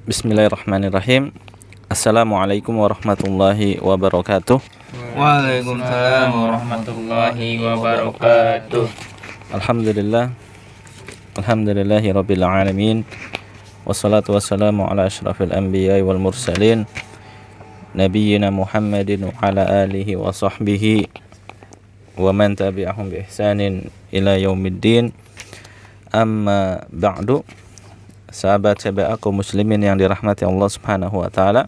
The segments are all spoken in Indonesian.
Bismillahirrahmanirrahim. Assalamualaikum warahmatullahi wabarakatuh. Waalaikumsalam warahmatullahi wabarakatuh. Alhamdulillah. Alhamdulillahi rabbil alamin. Wassalatu wassalamu ala asyrafil anbiya'i wal mursalin nabiyyina Muhammadin wa ala alihi wa sahbihi wa man tabi'ahum bi ihsanin ila yaumiddin. Amma ba'du. Sahabat-sahabat aku muslimin yang dirahmati Allah Subhanahu wa taala.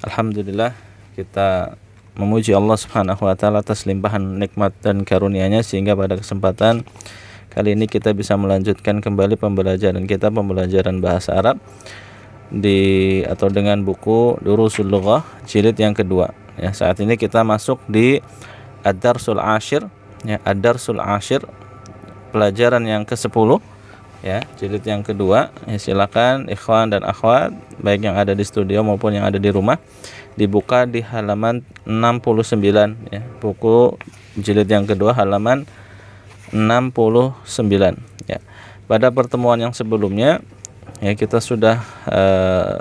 Alhamdulillah kita memuji Allah Subhanahu wa taala atas limpahan nikmat dan karunia-Nya sehingga pada kesempatan kali ini kita bisa melanjutkan kembali pembelajaran bahasa Arab dengan buku Durusul Lughah jilid yang kedua. Ya, saat ini kita masuk di Ad-Darsul Ashir, ya, Ad-Darsul Ashir, pelajaran yang ke-10. Ya, jilid yang kedua. Ya, silakan ikhwan dan akhwat baik yang ada di studio maupun yang ada di rumah dibuka di halaman 69, ya. Buku jilid yang kedua halaman 69, ya. Pada pertemuan yang sebelumnya, ya, kita sudah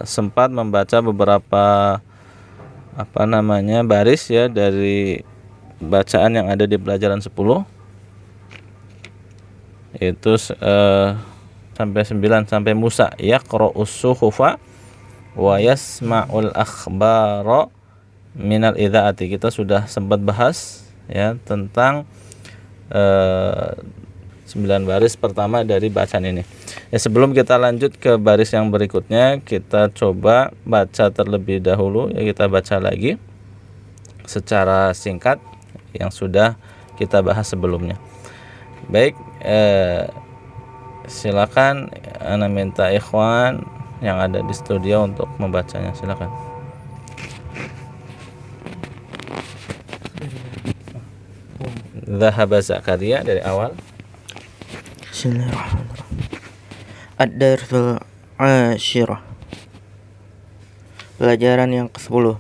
sempat membaca beberapa baris, ya, dari bacaan yang ada di pelajaran 10, yaitu sampai 9, sampai Musa yaqra'us suhufa wa yasma'ul akhbara minal idzaati. Kita sudah sempat bahas, ya, tentang 9 baris pertama dari bacaan ini. Ya, sebelum kita lanjut ke baris yang berikutnya, kita coba baca terlebih dahulu, ya, kita baca lagi secara singkat yang sudah kita bahas sebelumnya. Baik, silakan ana minta ikhwan yang ada di studio untuk membacanya, silakan. Dhahaba Zakaria dari awal. Bismillahirrahmanirrahim. Ad-Darsul Ashirah, pelajaran yang ke-10.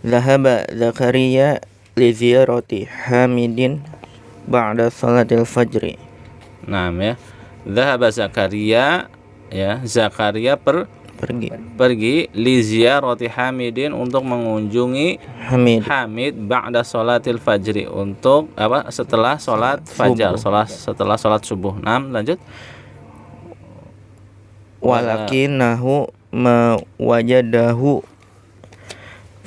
Dhahaba Zakaria li ziyarati Hamidin ba'da salatil fajri. Naam, ya. Dhahaba Zakaria, ya, Zakaria pergi li ziyarati Hamidin untuk mengunjungi Hamid ba'da salatil fajri, untuk setelah salat fajar, setelah salat subuh. Naam, lanjut. Walakinahu ma wajadahu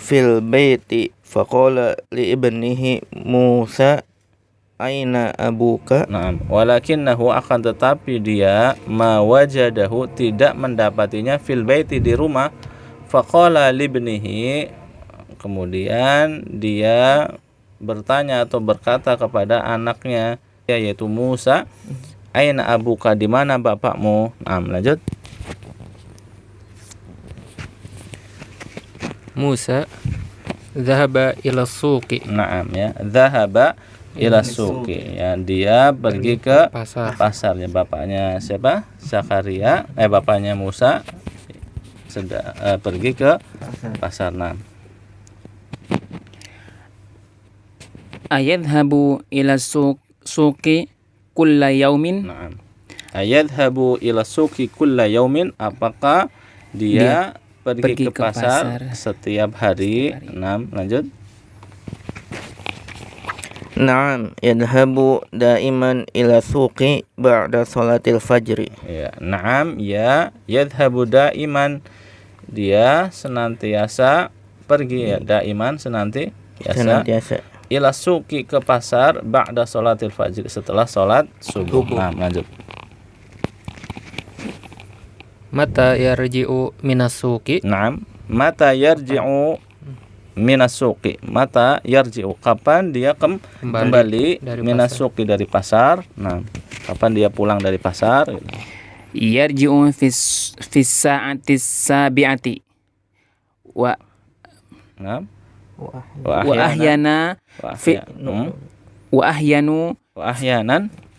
fil baiti faqala li ibnihi Musa aina abuka. Naam, walakinnahu, akan tetapi dia mawajadahu, tidak mendapatinya, fil baiti, di rumah, faqala libnihi, kemudian dia bertanya atau berkata kepada anaknya, yaitu Musa, aina abuka, di mana bapakmu. Naam, lanjut. Musa dhahaba ila suqi. Naam, ya, dhahaba ila suqi, ya, dia pergi ke pasarnya. Bapaknya siapa? Zakaria, bapaknya Musa pergi ke pasar. Naam. Ayadhabu ila suqi kulla yaumin. Naam. Ayadhabu ila suqi kulla yaumin, apakah dia pergi ke pasar setiap hari. Naam, lanjut. Naam, yadhabu daiman ila suqi ba'da salatil fajri. Ya, naam, ya, yadhabu daiman, dia senantiasa pergi, ya, daiman, senantiasa ila suqi, ke pasar, ba'da salatil fajri, setelah salat subuh. Naam, lanjut. Mata yarji'u minas suqi. Naam, mata yarji'u minas suqi. Mata yarji'u, kapan dia kembali minas suqi, dari pasar. Nah, kapan dia pulang dari pasar? Yarji'u fis sa'ati sabi'ati wa ahyana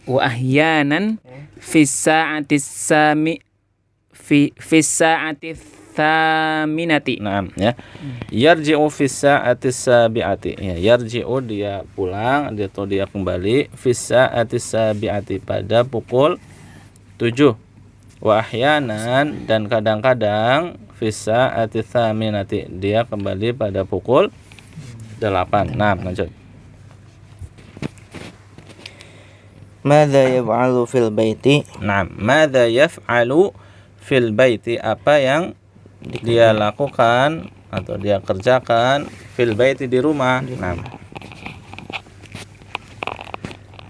wa ahyanan fis sa'ati thaminati. Naam, ya. Yarji'u fis sa'ati sabi'ati. Ya, yarji'u, dia pulang, dia kembali, fis sa'ati sabi'ati, pada pukul 7. Wa ahyanan, dan kadang-kadang fis sa'ati tsaminati, dia kembali pada pukul 8. Nah, lanjut. Madza yaf'alu fil baiti? Nah, madza yaf'alu fil baiti, apa yang dia lakukan atau dia kerjakan fil baiti, di rumah. Nah,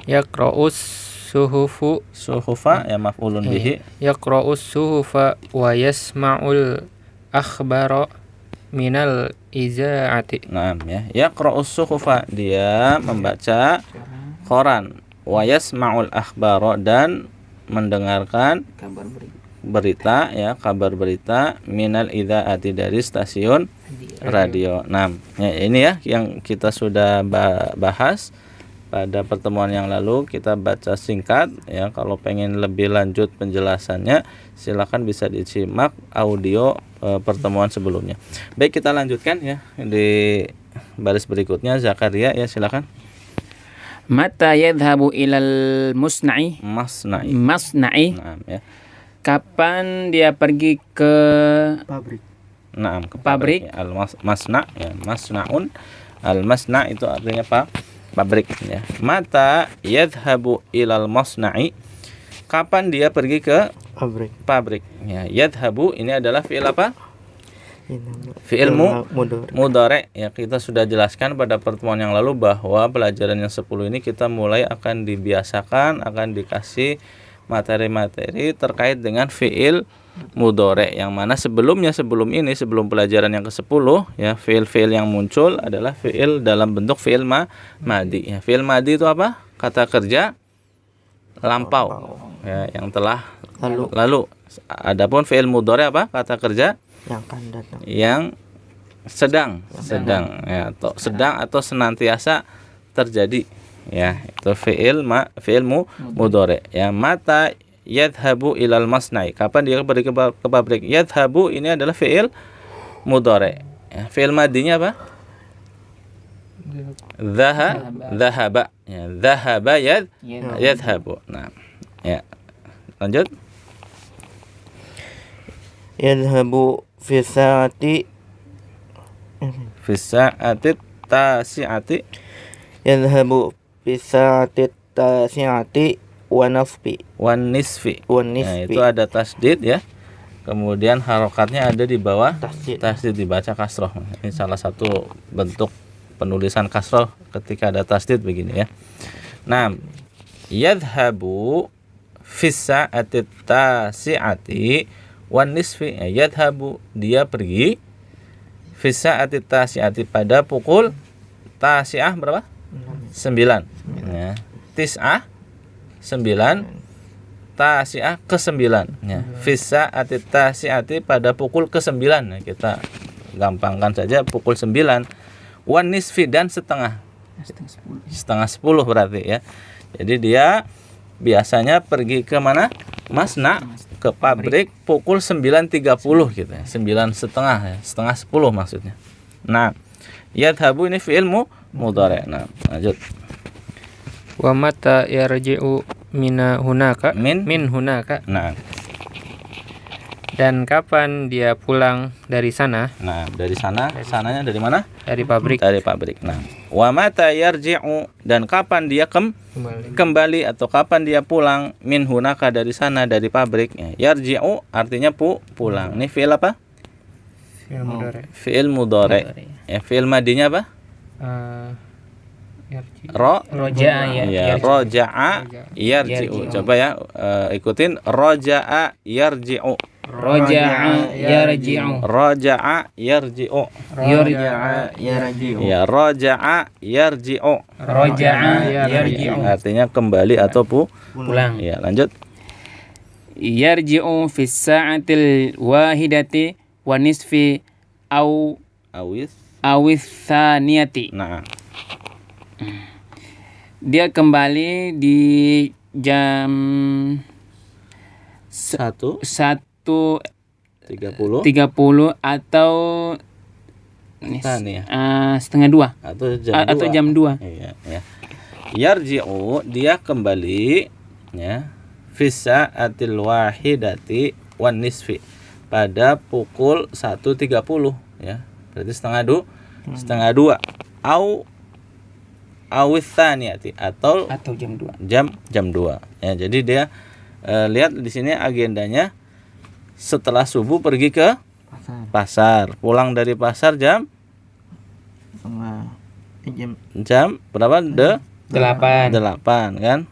Yaqra'us suhufu suhufa ya maf'ulun bihi. Yaqra'us suhufa wa yasma'ul akhbara minal izaati. Nah, ya. Yaqra'us suhufa, dia membaca koran. Wa yasma'ul akhbara, dan mendengarkan berita, ya, kabar berita, minal idzaati, dari stasiun radio. Nah, ya, ini ya yang kita sudah bahas pada pertemuan yang lalu. Kita baca singkat ya. Kalau pengen lebih lanjut penjelasannya, silakan bisa disimak audio pertemuan sebelumnya. Baik, kita lanjutkan ya di baris berikutnya. Zakaria, ya, silakan. Mata yadhhabu ilal masna'i. Nah, ya. Kapan dia pergi ke Pabrik. Nah, ke Pabrik. Masna, ya, masnaun. Al-masna itu artinya apa? Pabrik, ya. Mata yadhhabu ilal masna'i, kapan dia pergi ke pabrik, ya. Yadhhabu ini adalah fi'il apa? Fi'il mudhari', ya. Kita sudah jelaskan pada pertemuan yang lalu bahwa pelajaran yang 10 ini kita mulai akan dibiasakan, akan dikasih materi-materi terkait dengan fi'il mudhari', yang mana sebelum pelajaran yang ke-10 ya, fi'il-fi'il yang muncul adalah fi'il dalam bentuk fi'il madi, ya. Fi'il madi itu apa? Kata kerja lampau, ya, yang telah lalu. Adapun fi'il mudhari' apa? Kata kerja yang akan datang, yang sedang ya, atau sedang atau senantiasa terjadi, ya. Itu fi'il mudhari', ya. Mata yadhhabu ilal masna'i, kapan dia pergi ke pabrik. Yadhhabu ini adalah fi'il mudhari', ya. Fi'il madinya apa? Dhahaba, ya. Dhahaba yadhhabu. Nah, ya. Lanjut. Yadhhabu fi sa'ati tasi'ati. Yadhhabu fi sa'ati tasi'ati wan nisfi. Nah, itu ada tasdid, ya. Kemudian harokatnya ada di bawah tasdid, dibaca kasroh. Ini salah satu bentuk penulisan kasroh ketika ada tasdid begini, ya. Nah, yadhhabu fis sa'ati tasi'ati wan nisfi. Yadhhabu, dia pergi, fis sa'ati tasi'ati, pada pukul tasi'ah berapa? 9, ya. Tis'ah 9, tasi'ah ke-9, ya. Fis sa'ati tasi'ati, pada pukul ke-9, ya. Kita gampangkan saja pukul 9. Wan nisfi, dan setengah 10 berarti, ya. Jadi dia biasanya pergi ke mana? Masna, ke pabrik pukul 9.30 gitu, ya. 9:30, ya. Setengah 10 maksudnya. Nah, yadhhabu ini fi'il mudhari'. Nah, lanjut. Wa mata yarji'u min hunaka. Nah, dan kapan dia pulang dari sana? Nah, dari sana, sananya dari mana? Dari pabrik. Dari pabrik. Nah, wa mata yarji'u, dan kapan dia kembali atau kapan dia pulang, min hunaka, dari sana, dari pabrik, ya. Yarji'u artinya pulang. Ini fi'il apa? Fi'il mudhari'. Ya, fi'il madinya apa? Roja'a yarji'u. Coba ya, ikutin. Roja'a yarji'u. Roja'a yarji'u. Ya, roja'a yarji'u. Artinya kembali atau pulang. Ya, lanjut. Yarji'u fis sa'atil wahidati wa nisfi awis tsaniyati. Nah, dia kembali di jam 1:30 atau setengah 2 atau jam 2. Iya, ya. Yarji'u, dia kembali, ya. Fisa'atil wahidati wan nisfi, pada pukul 1.30 ya. Berarti setengah dua. Awis tsaniyati, atau jam 2. jam 2 ya. Jadi dia lihat di sini agendanya, setelah subuh pergi ke pasar, pulang dari pasar jam berapa? 8 kan?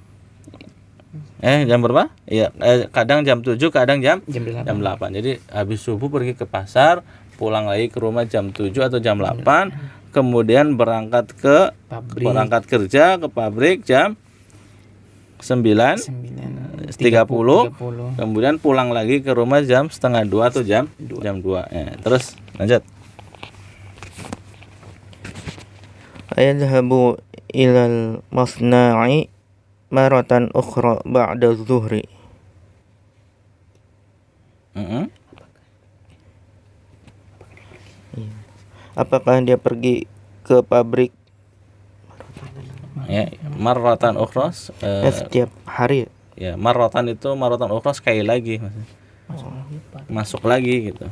Jam berapa? Iya, kadang jam 7, kadang jam 8. Jadi habis subuh pergi ke pasar, pulang lagi ke rumah jam 7 atau jam 8, kemudian berangkat kerja ke pabrik jam 9.30, kemudian pulang lagi ke rumah jam 1:30 atau jam 2 ya. Terus lanjut. Ayadhabu ilal masna'i maratan ukhra ba'da zuhri. Apakah dia pergi ke pabrik Ya, marratan ukhra setiap hari? Ya, marratan itu marratan ukhra sekali lagi, masuk lagi gitu.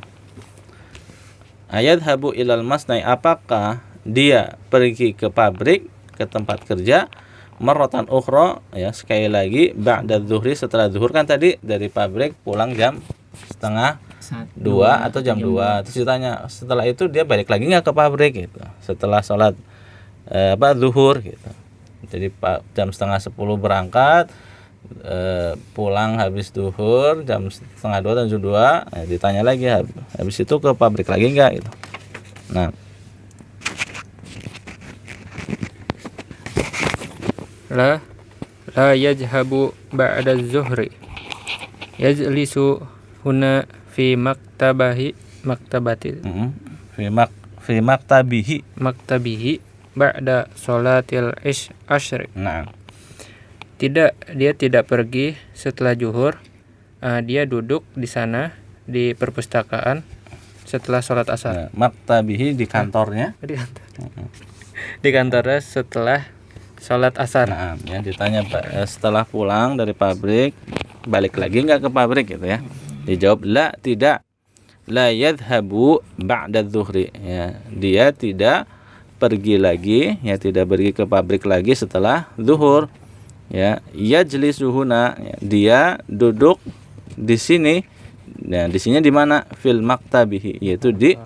Ayadhabu ilal masna'i, apakah dia pergi ke pabrik, ke tempat kerja, marratan ukhra ya, sekali lagi, ba'da zuhri, setelah zuhur. Kan tadi dari pabrik pulang jam 1:30 atau jam 2. Terus ditanya, setelah itu dia balik lagi nggak ke pabrik gitu, setelah sholat zuhur gitu. Jadi jam 9:30 berangkat, pulang habis zuhur jam 1:30 atau jam 2. Ditanya lagi, habis itu ke pabrik lagi nggak gitu. Nah, la yajhabu ba'da zuhri, yajlisu huna fi maktabati fi maktabihi ba'da sholatil ashri. Nah, dia tidak pergi setelah zuhur, dia duduk di sana di perpustakaan setelah sholat asar. Maktabihi di kantornya. Di kantornya setelah sholat asar. Nah, ya ditanya setelah pulang dari pabrik balik lagi nggak ke pabrik gitu ya. Dijawab la, tidak. La yadhhabu ba'da zuhri ya, dia tidak pergi lagi ya, tidak pergi ke pabrik lagi setelah zuhur ya. Yajlisuhuna ya, dia duduk di sini. Nah, di sini di mana? Fil maktabihi, yaitu di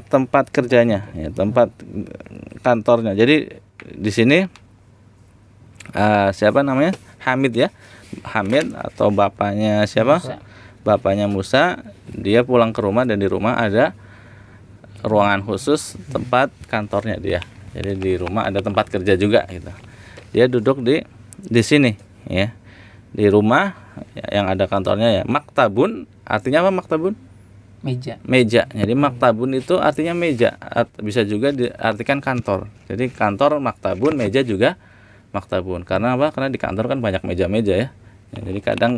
tempat kerjanya ya, tempat kantornya. Jadi di sini siapa namanya? Hamid ya. Hamid atau bapaknya siapa? Bapaknya Musa. Dia pulang ke rumah dan di rumah ada ruangan khusus tempat kantornya dia. Jadi di rumah ada tempat kerja juga gitu. Dia duduk di sini ya. Di rumah yang ada kantornya ya. Maktabun artinya apa maktabun? Meja. Jadi maktabun itu artinya meja. Bisa juga diartikan kantor. Jadi kantor maktabun, meja juga maktabun. Karena apa? Karena di kantor kan banyak meja-meja ya. Jadi kadang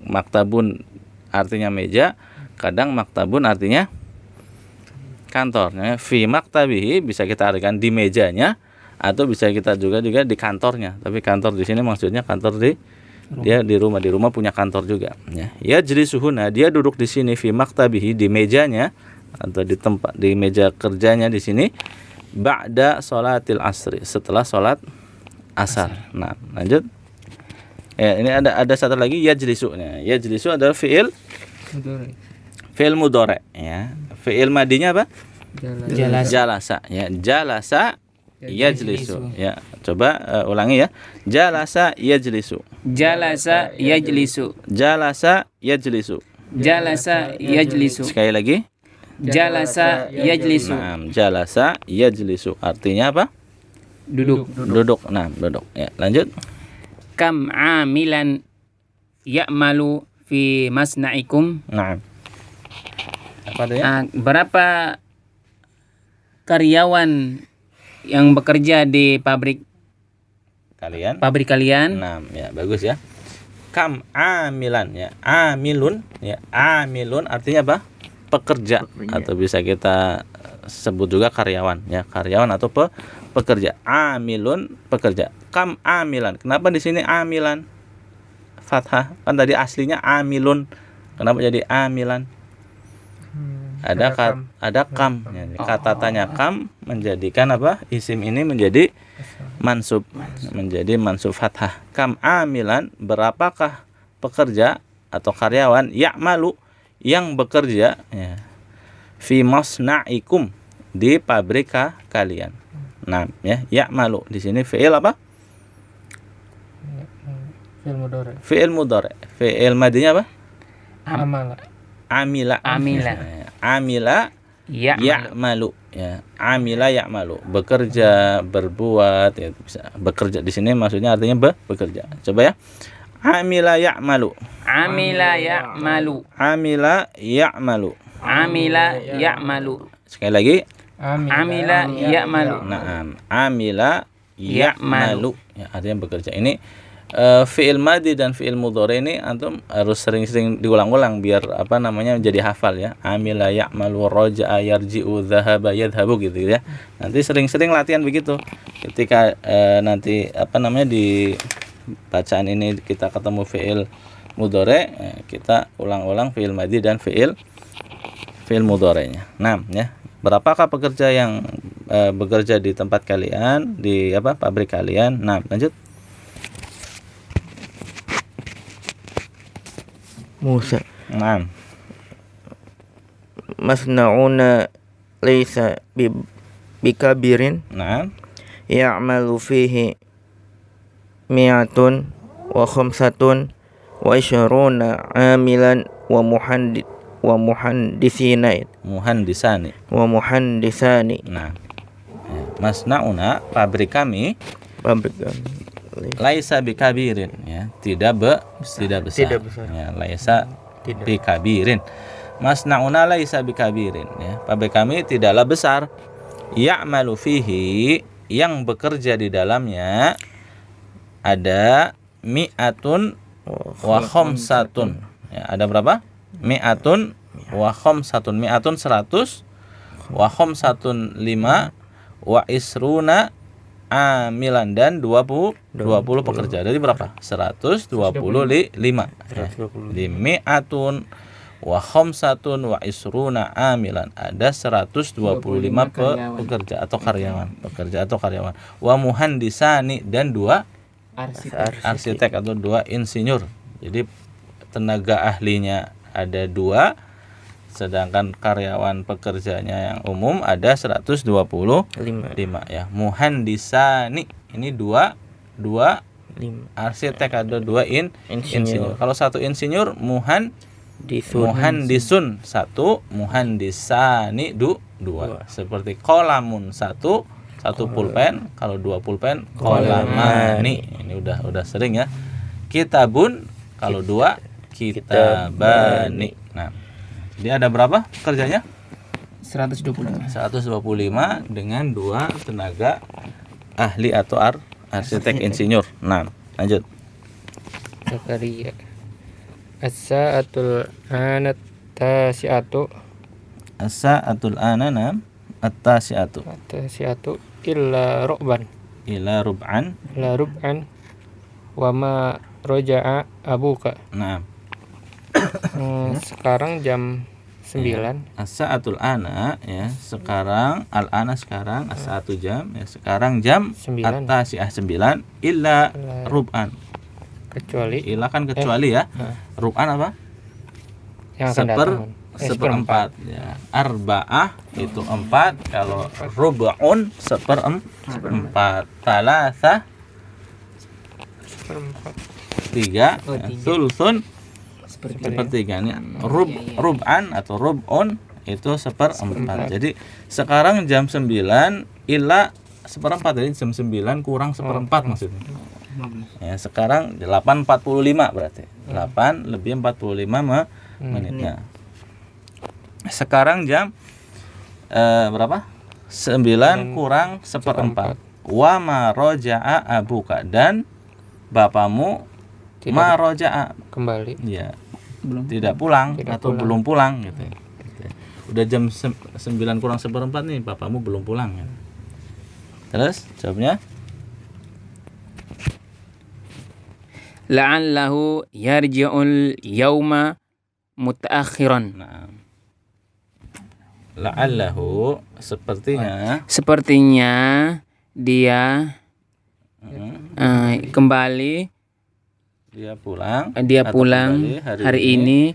maktabun artinya meja, kadang maktabun artinya kantor. Fi maktabihi bisa kita artikan di mejanya, atau bisa kita juga di kantornya. Tapi kantor di sini maksudnya kantor dia di rumah punya kantor juga ya. Yajlisuhuna, dia duduk di sini, fi maktabihi di mejanya atau di meja kerjanya di sini, ba'da sholatil asri, setelah sholat asar. Nah, lanjut. Ya, ini ada satu lagi yajlisu. Nah, yajlisu adalah fi'il mudhari ya. Fi'il madinya apa? Jalasa ya. Jalasa yajlisu ya. Coba ulangi ya. Jalasa yajlisu. Jalasa yajlisu. Jalasa yajlisu. Jalasa yajlisu. Sekali lagi. Jalasa yajlisu. Nah, jalasa yajlisu artinya apa? Duduk. Nah, duduk. Ya, lanjut. Kam amilan ya'malu fi masna'ikum. Nah. Apa dia? Berapa karyawan yang bekerja di pabrik kalian? Nah, ya bagus ya. Kam amilan ya. Amilun ya. Amilun artinya apa? Pekerja. Atau bisa kita sebut juga karyawan ya. Karyawan atau pekerja. Amilun pekerja. Kam amilan. Kenapa di sini amilan? fathah? Kan tadi aslinya amilun. Kenapa jadi amilan? Ada kam. Ya, kata tanya kam menjadikan apa? Isim ini menjadi mansub. Menjadi mansub fathah. Kam amilan, berapakah pekerja atau karyawan ya'malu yang bekerja ya, fi masna'ikum, di pabrik kalian. Nah, ya, ya'malu di sini fi'il apa? Fi'il mudhari. Fi'il mudhari. Fi'il madinya apa? Amala. Amila. Amila ya'malu. Ya, amila ya'malu. Bekerja, berbuat, ya, bisa. Bekerja di sini maksudnya artinya bekerja. Coba ya. Amila ya'malu. Amila ya'malu. Amila ya'malu. Amila ya'malu. Sekali lagi. Amila ya'malu. Naam. Amila ya'malu. Ya, artinya bekerja. Ini fi'il madi dan fi'il mudhari ini antum harus sering-sering diulang-ulang biar apa namanya menjadi hafal ya. Amila ya'malu, raja'a yarji'u, dhahaba yadhhabu gitu ya. Nanti sering-sering latihan begitu. Ketika nanti apa namanya di bacaan ini kita ketemu fi'il mudhari, kita ulang-ulang fi'il madi dan fi'il mudhari'nya. Nah, ya. Berapakah pekerja yang bekerja di tempat kalian, di apa pabrik kalian? Nah, lanjut. Musa. Nah, Masna'una laysa bikabirin nah, ya'malu fihi mi'atun wa khamsatun wa isyruna amilan wa muhandisina muhandisani. wa muhandisani. Nah, ya. Masna'una, pabrik kami, Pabrik kami. laisa bikabirin ya, tidak besar. Ya, laisa bikabirin. Masna'una laisa bikabirin ya. Pabrik kami tidaklah besar. Ya'malu fihi, yang bekerja di dalamnya ada mi'atun wa khamsatun. Ya, ada berapa? Mi'atun wa khamsatun. Mi'atun 100, wa khamsatun 5, wa isruna amilan, dan 20 pekerja. Jadi berapa? 125. Ya. Di mi'atun wa khamsatun wa isruna amilan, ada 125 pekerja atau karyawan. Wa muhandisani, dan 2 arsitek atau 2 insinyur. Jadi tenaga ahlinya ada 2, sedangkan karyawan pekerjanya yang umum ada 125 ya. Muhandisani ini 2 arsitek atau 2 insinyur. Kalau 1 insinyur muhandisun 1, muhandisani 2. Seperti kolamun 1 pulpen, kalau 2 pulpen kolamani. Ini udah sering ya. Kitabun kalau 2 kitabani. Nah, jadi ada berapa kerjanya? 125. 125 dengan 2 tenaga ahli atau arsitek insinyur. Nah, lanjut. Zakaria. As-sa'atul anat tasi'atu. As-sa'atul anana at-tasi'atu. Tasi'atu illa rub'an. Ila rub'an. Wa ma roja'a abuka. Nah, Sekarang jam 9. as-sa'atul ana ya, sekarang al-ana sekarang, as-sa'atu jam ya, sekarang jam 9. at-tasi'ah 9 illa rub'an. Kecuali Illa kan kecuali ya. Rub'an apa? yang akan datang. Seperempat ya. Arba'ah itu 4, kalau rub'un seperempat. Talatha Seperempat. 3, sulsun sepertiga. Ini rub'an atau rub'un itu seperempat. Jadi sekarang jam 9 illa seperempat, jadi jam 9 kurang seperempat maksudnya. Ya, sekarang 8.45 berarti. 8 lebih 45 menitnya. Sekarang jam berapa? 9 kurang seperempat. Wa ma roja'a abuka, dan bapamu ma roja'a Kembali. ya, tidak pulang atau belum pulang gitu. Udah jam 9 kurang seperempat nih, bapamu belum pulang ya. Terus jawabnya la'allahu yarji'ul yauma mutaakhiran. Nah, la'allahu Sepertinya dia kembali dia pulang dia atau pulang kembali hari ini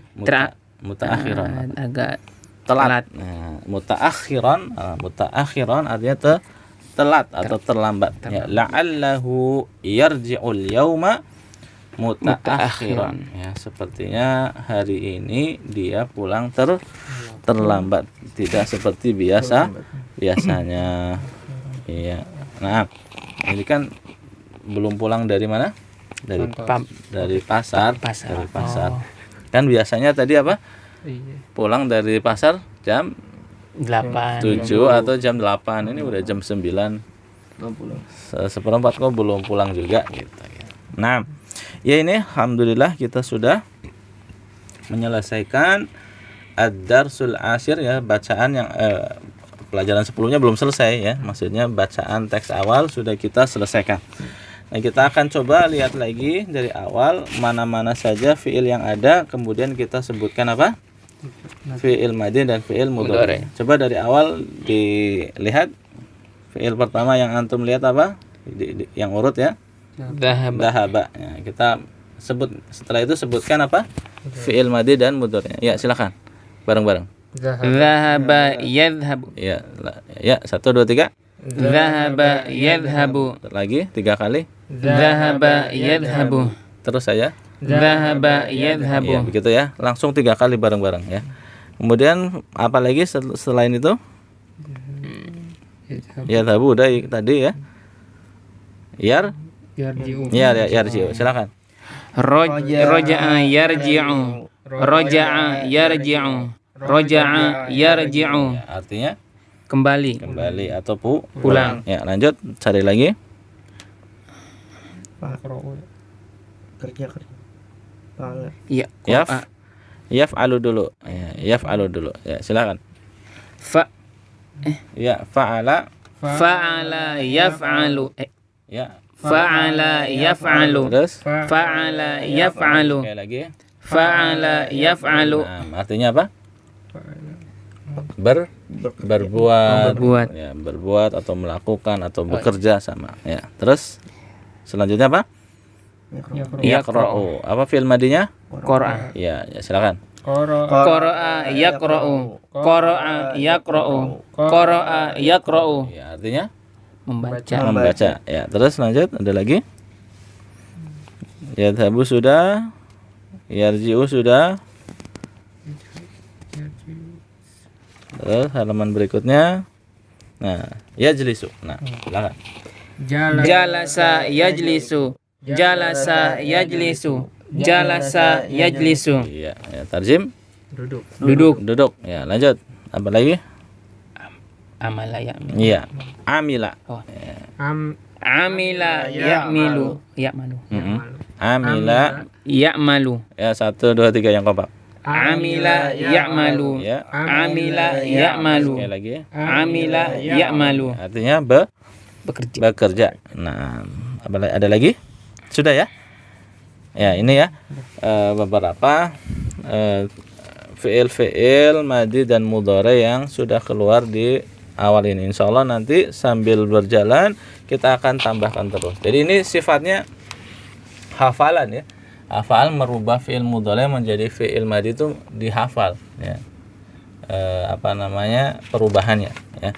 mutaakhiran. agak Telat. Nah, mutaakhiran artinya telat atau terlambat. Ya, la'allahu yarji'ul yauma mutaakhiran. Ya, sepertinya hari ini dia pulang terlambat, tidak seperti biasanya. Iya. Nah, ini kan belum pulang dari mana? Dari pasar. Dari pasar. Kan biasanya tadi apa? Pulang dari pasar jam 8. 7 atau jam 8. Ini udah jam 9. Seperempat kok belum pulang juga gitu. Nah, ya ini alhamdulillah kita sudah menyelesaikan ad-darsul ashir ya, bacaan yang pelajaran sebelumnya belum selesai ya. Maksudnya bacaan teks awal sudah kita selesaikan. Nah, kita akan coba lihat lagi dari awal mana-mana saja fiil yang ada, kemudian kita sebutkan apa? Fiil madhi dan fiil mudhari. Coba dari awal dilihat fiil pertama yang antum lihat apa? Yang urut ya. Dhahaba. Ya, kita sebut setelah itu sebutkan apa? Fiil madhi dan mudhari. Ya, silakan. Bareng-bareng. Dhahaba yadhhabu. Ya, 1 2 3. Dhahaba yadhhabu. Lagi 3 kali. Dhahaba yadhhabu. Terus saya. Dhahaba Ya, yadhhabu. begitu ya. Langsung 3 kali bareng-bareng ya. Kemudian apa lagi selain itu? Yadhhabu udah tadi ya. Yarji'u. Silakan. Raja'a yarji'u. Raja'a yarji'u. Raja'a yarji'u. Ya, artinya Kembali atau pulang. Ya, lanjut cari lagi. Kerja. Ya. Yaf'alu dulu. Ya, yaf'alu dulu. Ya, silakan. Ya, fa'ala Yaf'alu. ya. Fa'ala yaf'alu. Terus Fa'ala yaf'alu. sekali lagi. Fa'ala yaf'alu. Nah, artinya apa? Berbuat. Ya, berbuat atau melakukan atau bekerja sama. Ya. Terus selanjutnya apa? Yaqra'u. Apa fi'il madinya? Qara'a. Ya, silakan. Qara'a yaqra'u. Qara'a yaqra'u. Qara'a yaqra'u. Ya, artinya Membaca. Ya, terus lanjut ada lagi? Yadhabu sudah. Yarji'u sudah. Terus halaman berikutnya. Nah, yajlisu. Nah, silakan. Jalasa yajlisu. Jalasa yajlisu. Jalasa yajlisu. Iya, ya, tarjim. Duduk. Ya, lanjut. Apa lagi? Amala ya'milu. Iya, amila. Amila ya'milu. Ya'malu. Amila. Ya'malu. Ya, 1 2 3 yang kompak. Amila ya'malu. Ya. Amila ya'malu. Sekali lagi. Amila ya'malu. Artinya Bekerja. bekerja. Nah, ada lagi? Sudah ya? Ya, ini ya beberapa fiil madhi dan mudhari yang sudah keluar di awal ini. Insyaallah nanti sambil berjalan kita akan tambahkan terus. Jadi ini sifatnya hafalan ya. Hafal merubah fiil mudhari menjadi fiil madhi itu dihafal ya. Perubahannya ya.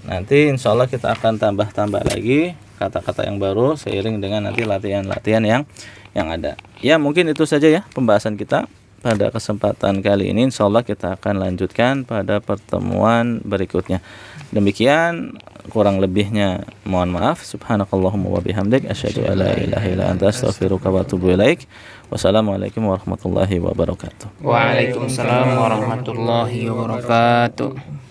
Nanti insyaallah kita akan tambah lagi kata-kata yang baru seiring dengan nanti latihan-latihan yang ada. Ya, mungkin itu saja ya pembahasan kita pada kesempatan kali ini. Insyaallah kita akan lanjutkan pada pertemuan berikutnya. Demikian, kurang lebihnya mohon maaf. Subhanakallahumma wa bihamdik asyhadu an la ilaha illa anta astaghfiruka wa atubu ilaik. Wassalamualaikum warahmatullahi wabarakatuh. Waalaikumsalam warahmatullahi wabarakatuh.